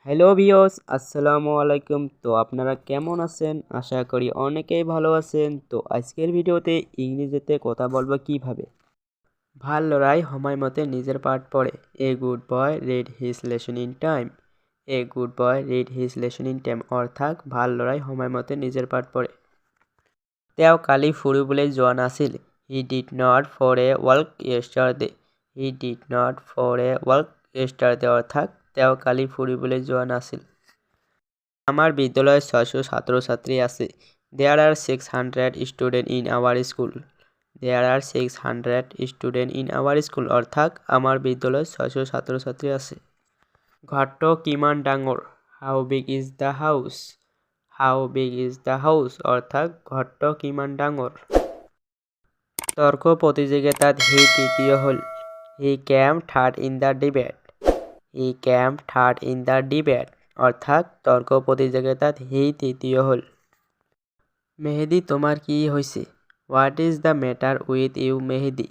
Hello viewers, আসসালামু আলাইকুম। তো আপনারা কেমন আছেন? আশা করি অনেকেই ভালো আছেন। তো আজকের ভিডিওতে ইংরেজিতে কথা বলবো কিভাবে। ভাল লড়াই সময় মতে নিজের পাঠ পড়ে। A good boy read his lesson in time. A good boy read his lesson in time অর্থাৎ ভাল লড়াই সময় মতে নিজের পাঠ পড়ে। তেওঁ কালি ফুৰিবলৈ যোৱা নাছিল। He did not for a walk yesterday. He did not for a walk yesterday অৰ্থাৎ তেওঁ কালি ফুৰিবলৈ যোৱা নাছিল। আমাৰ বিদ্যালয়ত 600 ছাত্ৰ-ছাত্ৰী আছে। There are 600 students in our school. There are 600 students in our school অৰ্থাৎ আমাৰ বিদ্যালয়ত 600 ছাত্ৰ-ছাত্ৰী আছে। ঘৰটো কিমান ডাঙৰ? How big is the house? How big is the house অৰ্থাৎ ঘৰটো কিমান ডাঙৰ। তৰ্ক প্ৰতিযোগিতাত হি তৃতীয় হ'ল। He came third in the debate. He came third in the debate অর্থাৎ তর্ক প্রতিযোগিতাত হি তৃতীয় হল। মেহেদি তোমার কি হয়েছে? What is the matter with you Mehedi?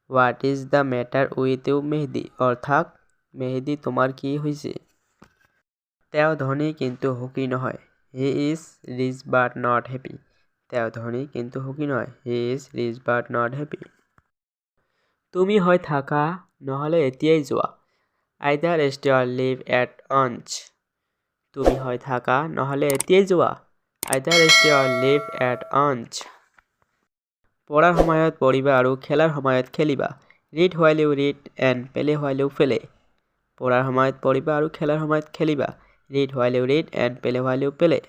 What is the matter with you Mehedi অর্থাৎ মেহেদি তোমার কি হয়েছে? তেওঁ ধনী কিন্তু সুখী নহয়। He is rich but not happy. তেওঁ ধনী কিন্তু সুখী নহয়। He is rich but not happy. তুমি হয় থাকা নহলে এতিয়াই যোৱা। Either stay or leave at lunch. তুমি হয় থাকা নহলে এতিয়াই যোৱা। Either stay or leave at lunch. পঢ়াৰ সময়ত পঢ়িবা আৰু খেলাৰ সময়ত খেলিবা। Read while you read and play while you play. পঢ়াৰ সময়ত পঢ়িবা আৰু খেলাৰ সময়ত খেলিবা। Read while you read and play while you play.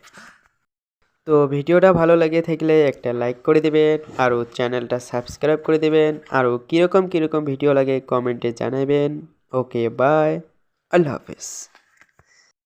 তো ভিডিওটা ভালো লাগে থাকলে একটা লাইক করে দিবেন আর চ্যানেলটা সাবস্ক্রাইব করে দিবেন আর কিরকম ভিডিও লাগে কমেন্টে জানাবেন। ওকে বাই, আল্লাহ হাফেজ।